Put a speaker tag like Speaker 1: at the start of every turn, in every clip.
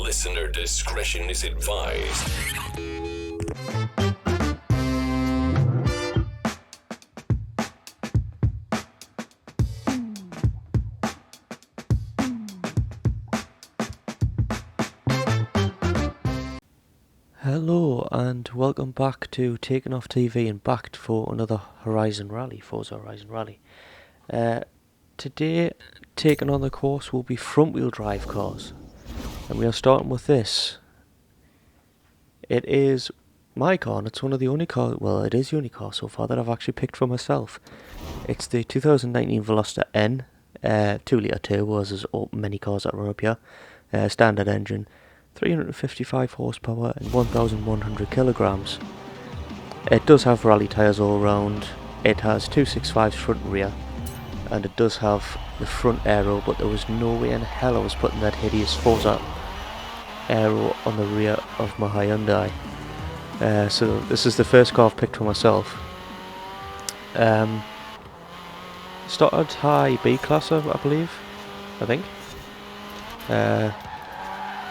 Speaker 1: Listener discretion is advised.
Speaker 2: Hello and welcome back to TakenOff TV and back for another Forza Horizon Rally. Today, taking on the course will be front wheel drive cars, and we are starting with this. It is my car, and it's one of the only cars, well, it is the only car so far that I've actually picked for myself. It's the 2019 Veloster N, 2-litre turbo, as there's many cars that run up here, standard engine. 355 horsepower and 1,100 kilograms. It does have rally tyres all round. It has 265s front and rear, and it does have the front aero, but there was no way in hell I was putting that hideous Forza aero on the rear of my Hyundai. So this is the first car I've picked for myself. Started high B class, I believe. I think.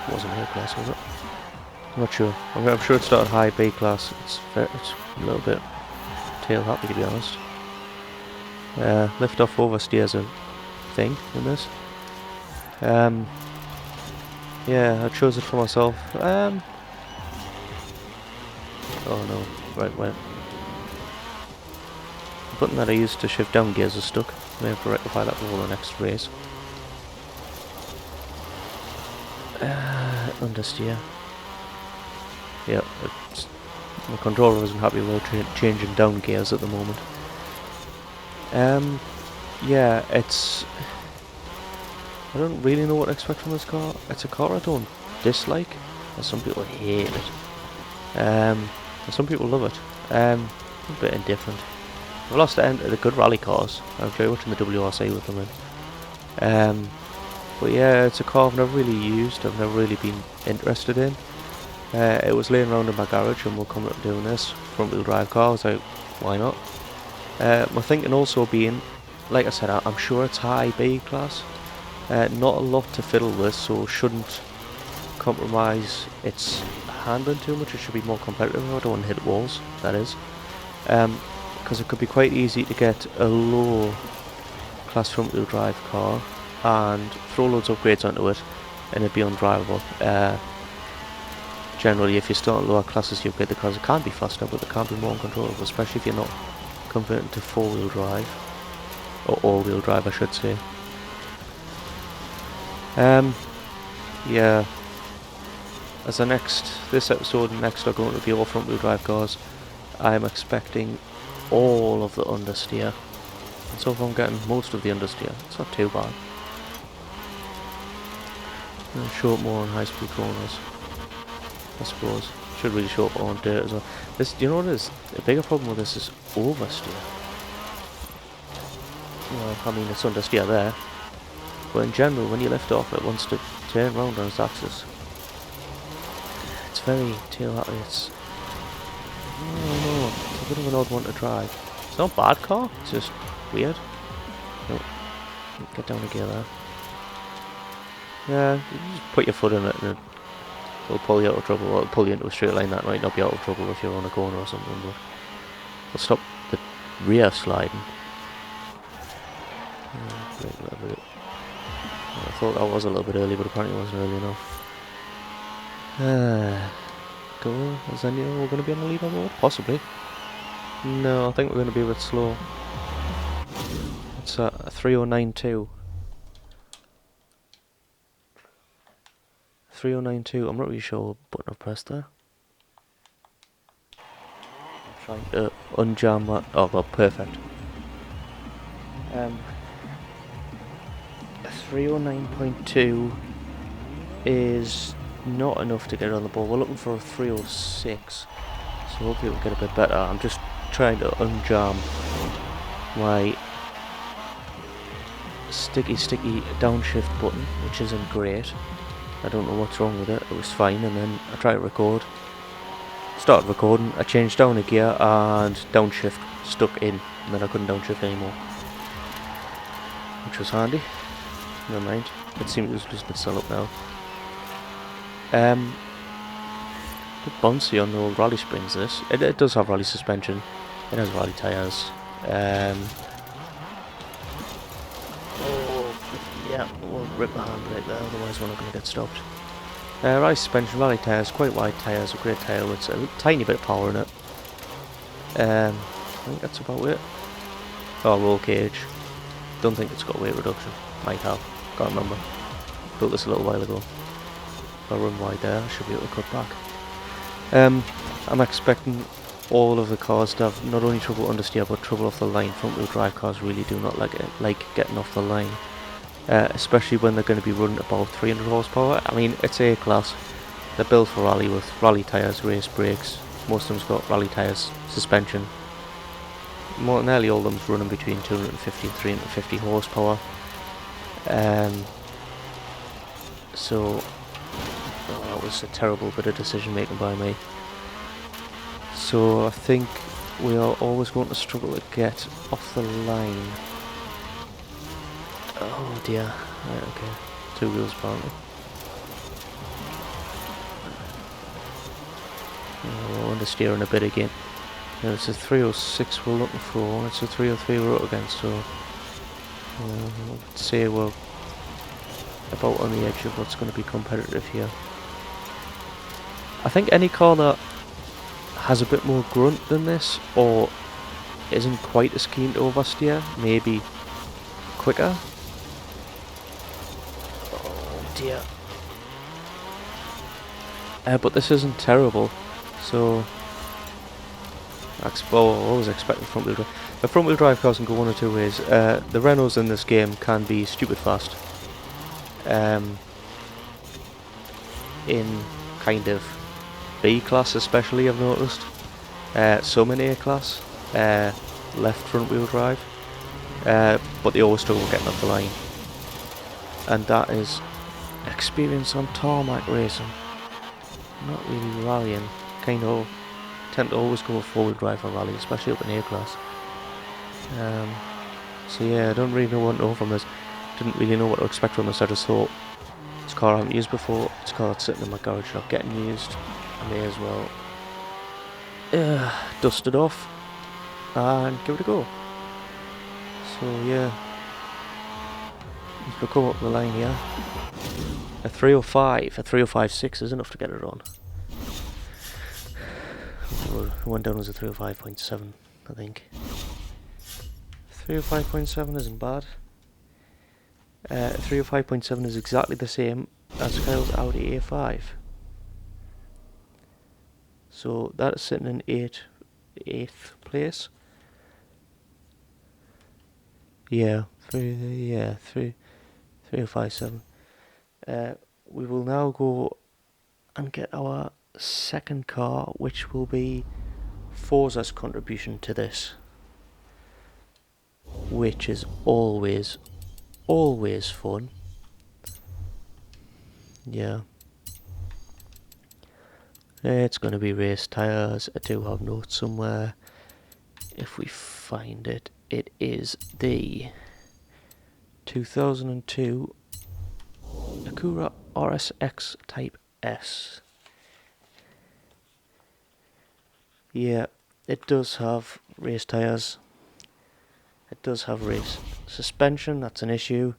Speaker 2: Wasn't A class, was it? I'm not sure. I'm sure it started high B class. It's a little bit tail happy, to be honest. Lift off oversteer's a thing in this. Yeah, I chose it for myself. Oh no, right. The button that I used to shift down gears is stuck. I may have to rectify that before the next race. Understeer. Yep, my controller isn't happy with changing down gears at the moment. Yeah, I don't really know what to expect from this car. It's a car I don't dislike, and some people hate it. And some people love it. A bit indifferent. I've lost the good rally cars. I enjoy watching the WRC with them in. But yeah, it's a car I've never really used, I've never really been interested in. It was laying around in my garage and we'll come up doing this front wheel drive car. I was like, why not? My thinking also being, like I said, I'm sure it's high B class. Not a lot to fiddle with, so shouldn't compromise its handling too much. It should be more competitive. I don't want to hit walls, that is. Because it could be quite easy to get a low class front wheel drive car and throw loads of upgrades onto it and it'd be undrivable. Generally, if you start lower classes, you upgrade the cars. It can be faster, but it can be more uncontrollable, especially if you're not converting to 4-wheel drive, or all-wheel drive I should say. Yeah, as this episode and next are going to be all front wheel drive cars. I'm expecting all of the understeer, and so far I'm getting most of the understeer. It's not too bad. Show up more on high speed corners, I suppose. Should really show up on dirt as well. This, you know what it is? The bigger problem with this is oversteer. Well, I mean, it's understeer there, but in general, when you lift off, it wants to turn around on its axis. It's very tail happy. It's, I don't know, it's a bit of an odd one to drive. It's not a bad car, it's just weird. Oh, get down a gear there. Yeah, you just put your foot in it and it'll pull you out of trouble, or it'll pull you into a straight line. That might not be out of trouble if you're on a corner or something, but it'll stop the rear sliding. I thought that was a little bit early, but apparently it wasn't early enough. Cool. Is that we're going to be on the leaderboard? Possibly. No, I think we're going to be a bit slow. It's 3092. 3092, I'm not really sure what button I've pressed there. I'm trying to unjam that. Oh, well, perfect. 309.2 is not enough to get on the ball. We're looking for a 306, so hopefully we'll get a bit better. I'm just trying to unjam my sticky downshift button, which isn't great. I don't know what's wrong with it. It was fine, and then I tried to record. Started recording, I changed down a gear and downshift stuck in, and then I couldn't downshift anymore, which was handy. Never mind. It seems it was just been set up now. bit bouncy on the old rally springs. This it does have rally suspension. It has rally tyres. Oh yeah, we'll rip the handbrake there, otherwise we're not going to get stopped. Rally suspension, rally tyres, quite wide tyres, a great tyre with a tiny bit of power in it. I think that's about it. Oh, roll cage. Don't think it's got weight reduction. Might have. Can't remember. Built this a little while ago. If I run wide there, I should be able to cut back. I'm expecting all of the cars to have not only trouble understeer but trouble off the line. Front wheel drive cars really do not like getting off the line. Especially when they're going to be running about 300 horsepower. I mean, it's A class. They're built for rally with rally tyres, race brakes. Most of them's got rally tyres, suspension. Nearly all of them's running between 250 and 350 horsepower. So that was a terrible bit of decision making by me. So I think we are always going to struggle to get off the line. Oh dear. Right, okay. 2 wheels apparently. We're understeering a bit again. Now it's a 306 we're looking for, and it's a 303 we're up against, so I'd say we're about on the edge of what's going to be competitive here. I think any car that has a bit more grunt than this, or isn't quite as keen to oversteer, maybe quicker. Oh dear. But this isn't terrible, so I was expecting front wheel drive. The front wheel drive cars can go one or two ways. The Renaults in this game can be stupid fast. In kind of B class especially, I've noticed. Some in A class, left front wheel drive, but they always struggle getting off the line. And that is experience on tarmac racing. Not really rallying. Kind of tend to always go with 4-wheel drive for rally, especially up in A class. So yeah, I don't really know what to know from this. Didn't really know what to expect from this. I just thought, it's a car I haven't used before. It's a car that's sitting in my garage shop getting used. I may as well dust it off and give it a go. So yeah, if we come up the line here, a 305, a 305.6 is enough to get it on. The one down was a 305.7, I think. 305.7 isn't bad. 305.7 is exactly the same as Kyle's Audi A5. So that is sitting in 8th place. Yeah, 305.7. We will now go and get our second car, which will be Forza's contribution to this, which is always fun. Yeah. It's going to be race tyres. I do have notes somewhere. If we find it, it is the 2002 Acura RSX Type S. Yeah, it does have race tyres. It does have race suspension, that's an issue.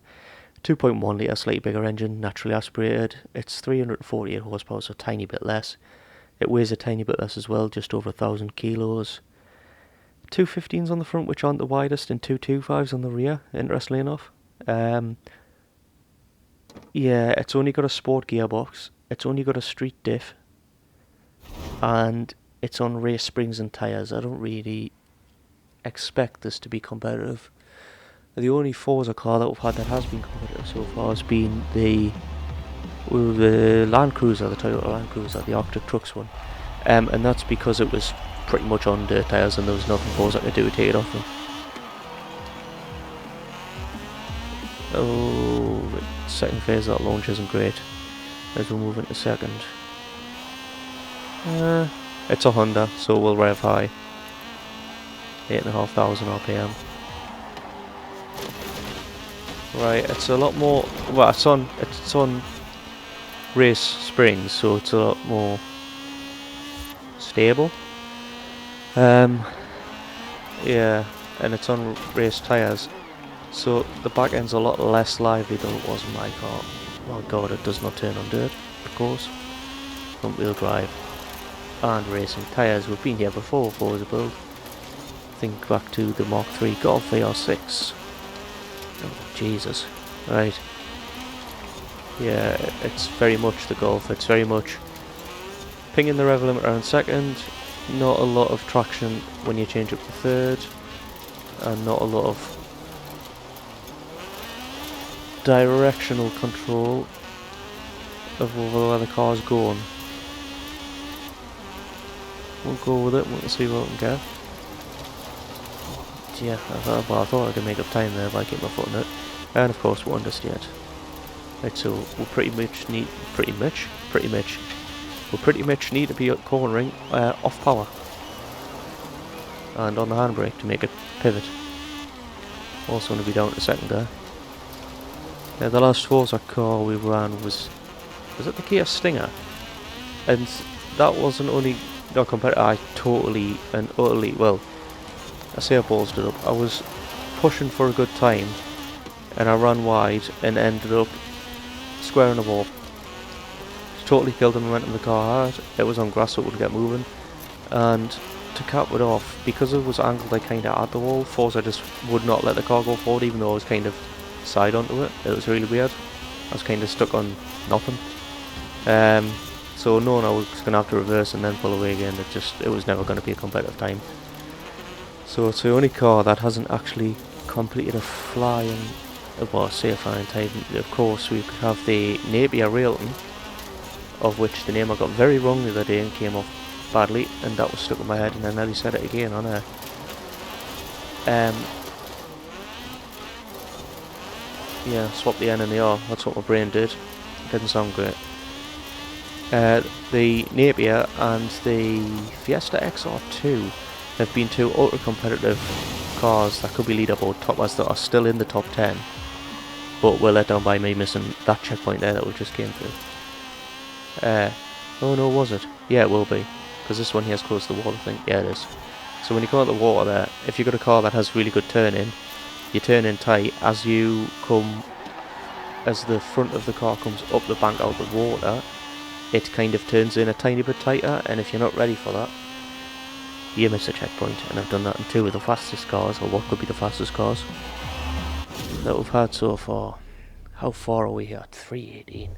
Speaker 2: 2.1 litre, slightly bigger engine, naturally aspirated. It's 348 horsepower, so a tiny bit less. It weighs a tiny bit less as well, just over 1,000 kilos. 215s on the front, which aren't the widest, and 225s on the rear, interestingly enough. Yeah, it's only got a sport gearbox, it's only got a street diff, and it's on race springs and tyres. I don't really expect this to be competitive. The only Forza car that we've had that has been competitive so far has been the Land Cruiser, the Toyota Land Cruiser, the Arctic Trucks one. And that's because it was pretty much on dirt tyres and there was nothing Forza could do to take it off them. Oh, the second phase of that launch isn't great as we move into second. It's a Honda, so we'll rev high. 8,500 RPM. Right, it's a lot more. Well, it's on race springs, so it's a lot more stable. Yeah, and it's on race tyres, so the back end's a lot less lively than it was in my car. Oh god, it does not turn on dirt, of course. Front wheel drive and racing tyres. We've been here before as a build. Think back to the Mark III Golf AR6. Oh Jesus, right. Yeah, it's very much the Golf. It's very much pinging the rev limiter on second, not a lot of traction when you change up to third, and not a lot of directional control of where the car's going. We'll go with it, we'll see what we can get. Yeah, I thought I could make up time there by getting my foot in it. And of course we're understeered. Right, so we'll pretty much need to be cornering off power and on the handbrake to make it pivot. Also going to be down to second there. Yeah, the last Forza car we ran was it the Kia Stinger? And that wasn't only not competitive. I totally and utterly, well, I say I ballsed it up. I was pushing for a good time and I ran wide and ended up squaring a wall. Totally killed the momentum of the car hard. It was on grass so it would get moving, and to cap it off, because it was angled like kinda at the wall, Forza just would not let the car go forward even though I was kind of side onto it. It was really weird. I was kinda stuck on nothing. So knowing I was gonna have to reverse and then pull away again, it was never gonna be a competitive time. So it's the only car that hasn't actually completed a flying time. Of course we could have the Napier Railton, of which the name I got very wrong the other day and came off badly, and that was stuck in my head, and I nearly said it again on air. Yeah, swap the N and the R, that's what my brain did. It didn't sound great. The Napier and the Fiesta XR2 have been two ultra competitive cars that could be leaderboard toppers that are still in the top 10, but were let down by me missing that checkpoint there that we just came through. Oh no, was it? Yeah, it will be, because this one here is close to the wall, I think. Yeah, it is. So when you come out the water there, if you've got a car that has really good turning, you turn in tight. As the front of the car comes up the bank out of the water, it kind of turns in a tiny bit tighter, and if you're not ready for that, you miss a checkpoint. And I've done that in two of the fastest cars, or what could be the fastest cars that we've had so far. How far are we here? 318.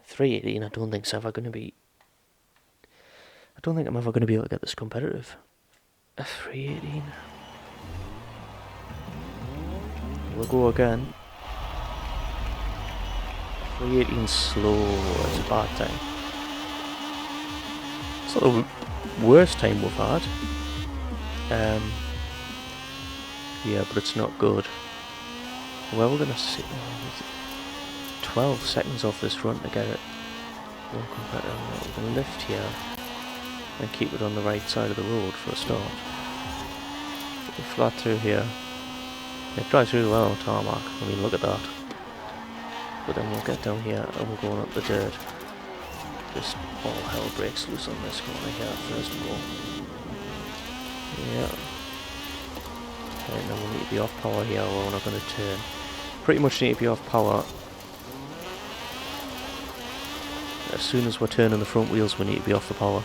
Speaker 2: 318, I don't think I'm ever going to be able to get this competitive. 318. We'll go again. 318 slow, it's a bad time. It's not the worst time we've had. Yeah, but it's not good. Well, we're going to sit 12 seconds off this front to get it more competitive. We're going to lift here and keep it on the right side of the road for a start. We'll flat through here. It drives really well on tarmac, I mean look at that. But then we'll get down here and we're going up the dirt. Just all hell breaks loose on this corner here first of all. Yeah. And then we'll need to be off power here or we're not going to turn. Pretty much need to be off power. As soon as we're turning the front wheels we need to be off the power.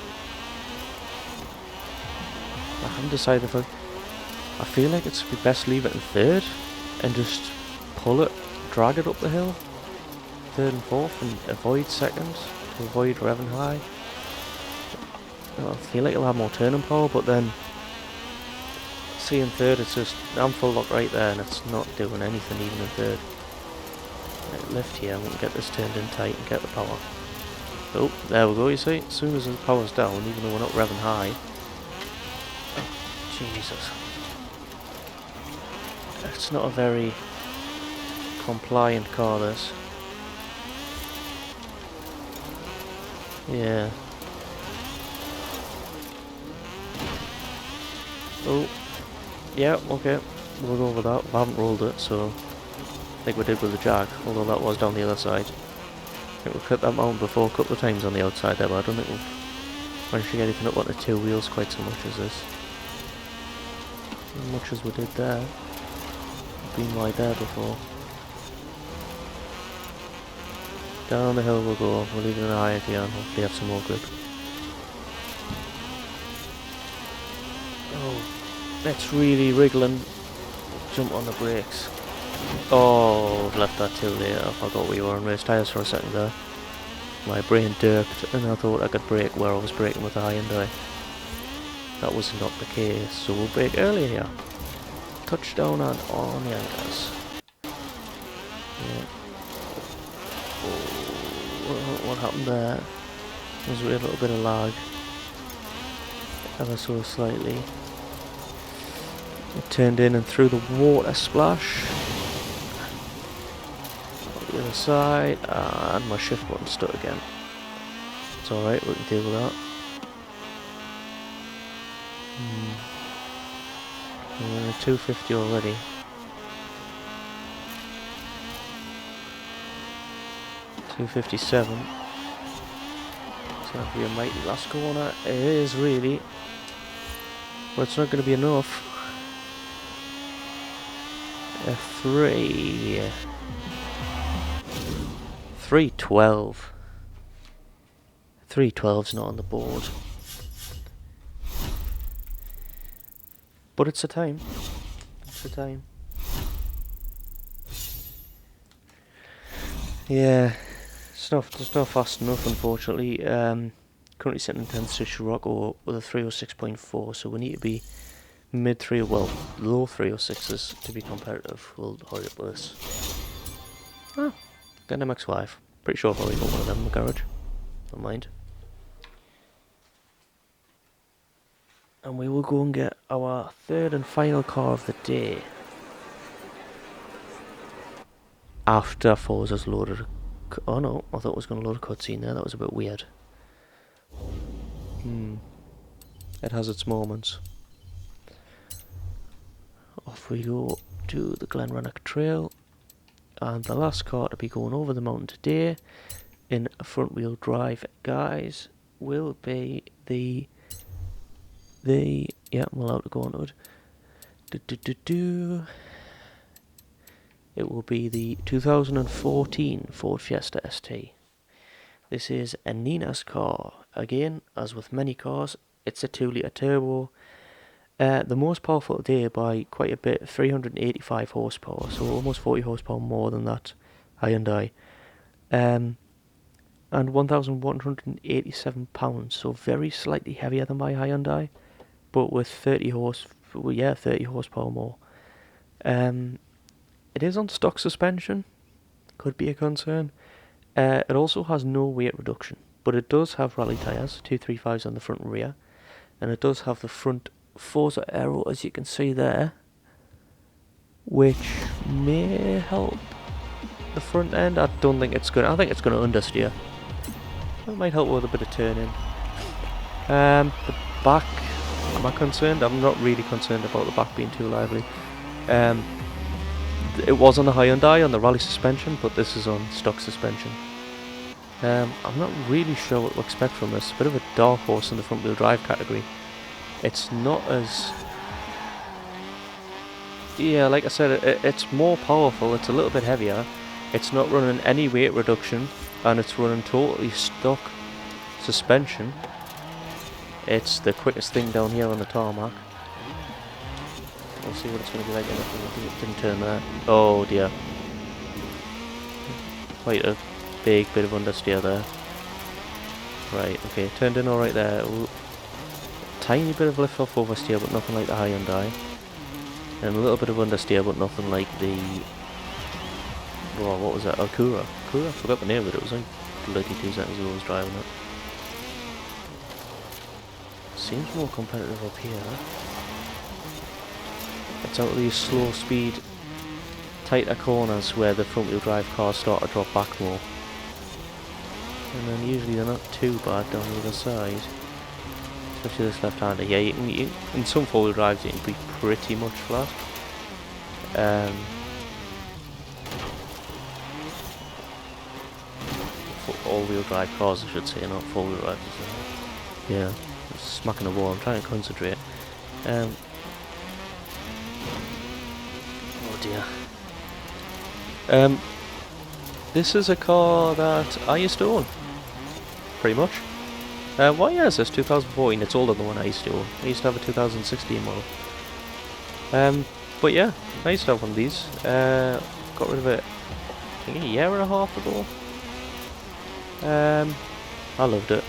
Speaker 2: I haven't decided if I feel like it's best leave it in third and just pull it, drag it up the hill. Third and fourth and avoid second to avoid revving high. I feel like it'll have more turning power, but then see in third it's just I'm full lock right there and it's not doing anything even in third. Right, lift here, we can get this turned in tight and get the power. Oh, there we go, you see, as soon as the power's down, even though we're not revving high. Oh, Jesus. It's not a very compliant car, this. Yeah. Oh. Yeah, okay. We'll go with that. We haven't rolled it, so I think we did with the Jag, although that was down the other side. think we've cut that mountain before a couple of times on the outside there, but I don't think we've managed to get anything up onto 2 wheels quite so much as this. As much as we did there. We've been wide there before. Down the hill we'll go, we'll leave it in a higher gear and hopefully have some more grip. Oh, let's really wriggle and jump on the brakes. Oh, I've left that too late. I forgot we were on race tyres for a second there. My brain dirked and I thought I could brake where I was braking with the Hyundai. That was not the case, so we'll brake early here. Touchdown and on the anchors. Yeah. Oh, what happened there? Was a little bit of lag. Ever so slightly. It turned in and through the water splash. On the other side, and my shift button stuck again. It's alright, we can deal with that. We're at 250 already. $257. It's going to be a mighty last corner. It is really. But it's not going to be enough. A 312. 312's not on the board. But it's a time. It's a time. Yeah. It's not fast enough, unfortunately. Currently sitting in 10th Stitch Rocco with a 306.4, so we need to be low 306s to be competitive. We'll hurry up with this. Ah, got an MX-5. Pretty sure I've already got one of them in the garage. Don't mind. And we will go and get our third and final car of the day. After Forza's loaded. Oh no, I thought it was going to load a cutscene there. That was a bit weird. It has its moments. Off we go to the Glenrannoch Trail. And the last car to be going over the mountain today in front wheel drive, guys, will be the yeah, I'm allowed to go on it. It will be the 2014 Ford Fiesta ST. This is a Nina's car. Again, as with many cars, it's a 2-litre turbo. The most powerful today by quite a bit, 385 horsepower, so almost 40 horsepower more than that Hyundai. And 1,187 pounds, so very slightly heavier than my Hyundai, but with 30 horsepower more. It is on stock suspension, could be a concern. It also has no weight reduction, but it does have rally tyres, 235s on the front and rear, and it does have the front Forza Aero, as you can see there, which may help the front end. I don't think it's gonna. I think it's gonna understeer. It might help with a bit of turning. The back, am I concerned? I'm not really concerned about the back being too lively. It was on the Hyundai on the rally suspension, but this is on stock suspension. I'm not really sure what to expect from this. A bit of a dark horse in the front wheel drive category. It's not as... Yeah, like I said, it's more powerful, it's a little bit heavier. It's not running any weight reduction, and it's running totally stock suspension. It's the quickest thing down here on the tarmac. We'll see what it's going to be like. It didn't turn there. Oh dear. Quite a big bit of understeer there. Right, okay, turned in alright there. Ooh. Tiny bit of lift off oversteer, but nothing like the Hyundai. And a little bit of understeer, but nothing like the... Oh, what was that? Acura. I forgot the name of it. It was like 32 seconds ago I was driving it. Seems more competitive up here. It's out of these slow speed, tighter corners where the front wheel drive cars start to drop back more. And then usually they're not too bad down the other side. Especially this left-hander. Yeah, you can, in some four-wheel drives you can be pretty much flat. all-wheel drive cars, I should say, not four-wheel drive. Yeah, smacking the wall. I'm trying to concentrate. Oh dear. This is a car that I used to own, pretty much. What year is this? 2014. It's older than one I used to own. I used to have a 2016 model. But yeah, I used to have one of these. Got rid of it, I think, a year and a half ago. I loved it.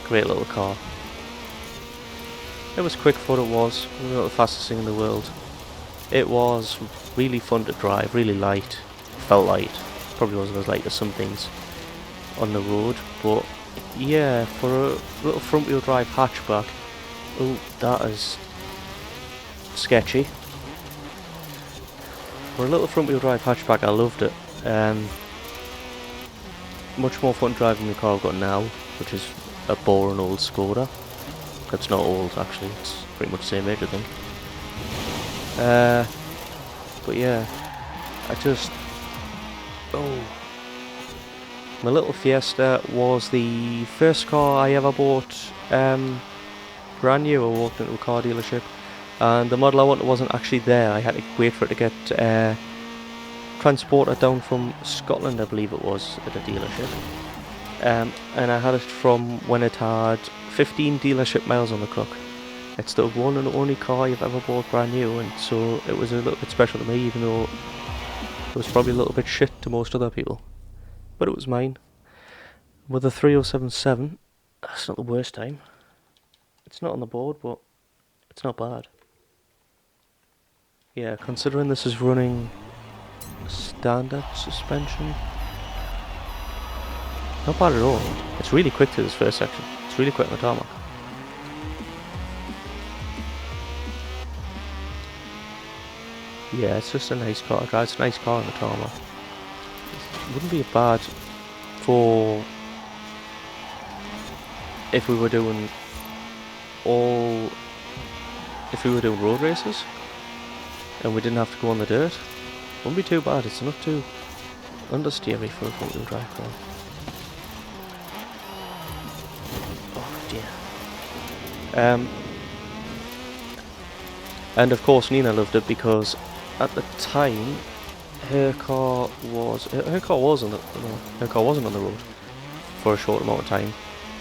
Speaker 2: Great little car. It was quick for what it was. It was not the fastest thing in the world. It was really fun to drive, really light. Felt light. Probably wasn't as light as some things on the road, but yeah, for a little front wheel drive hatchback, oh, that is sketchy. For a little front wheel drive hatchback, I loved it. Much more fun driving the car I've got now, which is a boring old Skoda. It's not old, actually, it's pretty much the same age, I think. But yeah, my little Fiesta was the first car I ever bought brand new. I walked into a car dealership and the model I wanted wasn't actually there. I had to wait for it to get transported down from Scotland, I believe it was, at a dealership. And I had it from when it had 15 dealership miles on the clock. It's the one and only car you've ever bought brand new, and so it was a little bit special to me, even though it was probably a little bit shit to most other people. But it was mine. With a 3077, that's not the worst time. It's not on the board, but it's not bad. Yeah, considering this is running standard suspension, not bad at all. It's really quick to this first section. It's really quick on the tarmac. Yeah, it's just a nice car. It's a nice car on the tarmac. It wouldn't be bad for if we were doing road races and we didn't have to go on the dirt. Wouldn't be too bad. It's not too understeery for a front wheel drive car. Oh dear. And of course Nina loved it because at the time her car wasn't on the road for a short amount of time,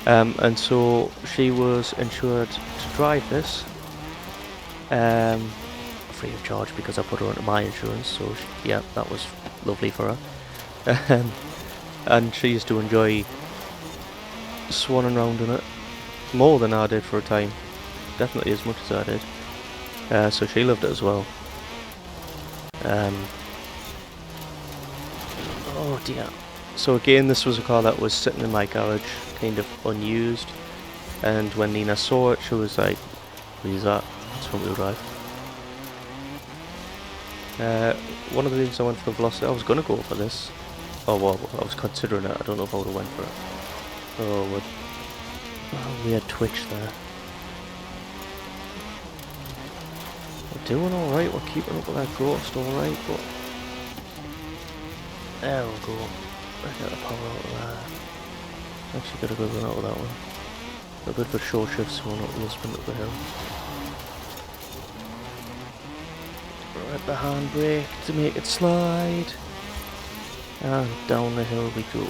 Speaker 2: and so she was insured to drive this free of charge because I put her onto my insurance. So yeah, that was lovely for her. And she used to enjoy swanning around in it more than I did for a time, definitely as much as I did. So she loved it as well. Oh dear. So again, this was a car that was sitting in my garage, kind of unused, and when Nina saw it, she was like, "What is that? It's front wheel drive." One of the reasons I went for the Velocity, I was going to go for this. Oh well, I was considering it. I don't know if I would have went for it. Oh, weird twitch there. We're doing alright, we're keeping up with our growth alright, but there we go. I get the power out of that. Actually got a good run out of that one. A bit of a short shift, so we're not going to spin up the hill. Right, the handbrake to make it slide. And down the hill we go.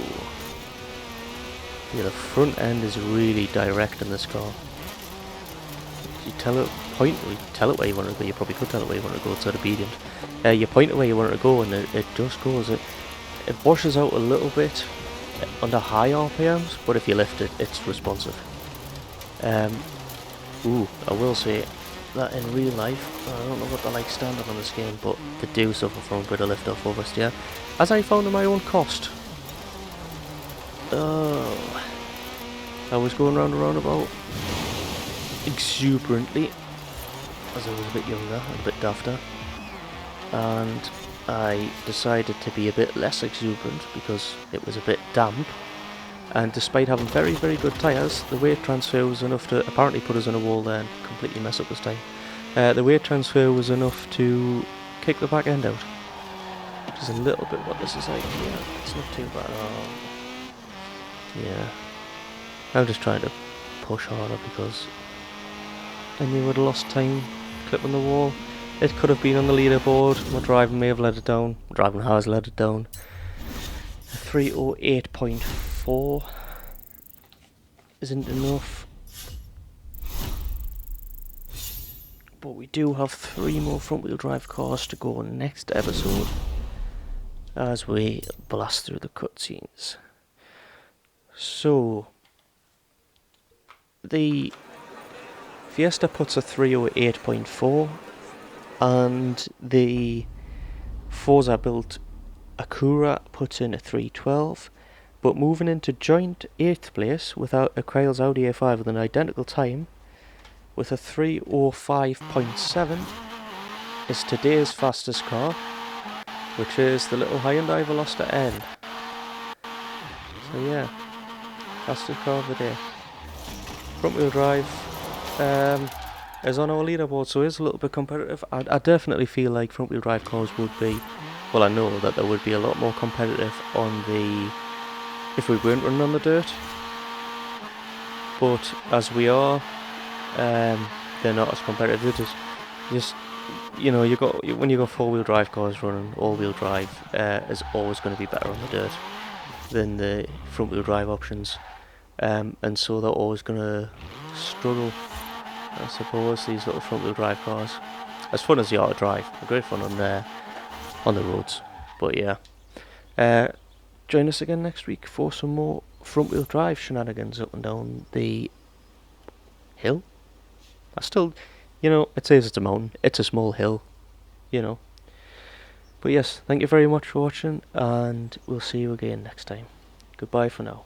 Speaker 2: Yeah, the front end is really direct in this car. You tell it where you want to go. You probably could tell it where you want to go. It's sort of obedient. You point it where you want it to go, and it just goes. It washes out a little bit under high RPMs, but if you lift it, it's responsive. Ooh, I will say that in real life, I don't know what they're like standard on this game, but they do suffer from a bit of lift off oversteer, as I found at my own cost. Oh, I was going round and round about exuberantly as I was a bit younger and a bit dafter, and I decided to be a bit less exuberant because it was a bit damp, and despite having very, very good tyres, the weight transfer was enough to apparently put us in a wall there and completely mess up this time. The weight transfer was enough to kick the back end out. is a little bit what this is like. Yeah, it's not too bad at all. Yeah. I'm just trying to push harder because I knew I'd lost time clipping the wall. It could have been on the leaderboard. My driving may have let it down. My driving has let it down. 308.4 isn't enough. But we do have 3 more front wheel drive cars to go next episode as we blast through the cutscenes. So the Fiesta puts a 308.4 and the Forza built Acura puts in a 312, but moving into joint 8th place without a Kyle's Audi A5 with an identical time with a 305.7 is today's fastest car, which is the little Hyundai Veloster N. So yeah, fastest car of the day. Front wheel drive is on our leaderboard, so it's a little bit competitive. I definitely feel like front wheel drive cars would be, well, I know that there would be a lot more competitive on the, if we weren't running on the dirt, but as we are, they're not as competitive. They're just you know, when you got 4-wheel drive cars running, all-wheel drive is always going to be better on the dirt than the front-wheel drive options, and so they're always going to struggle, I suppose, these little front-wheel drive cars. As fun as they are to drive, they're great fun on the roads. But yeah, join us again next week for some more front-wheel drive shenanigans up and down the hill. I still, it says it's a mountain. It's a small hill, But yes, thank you very much for watching, and we'll see you again next time. Goodbye for now.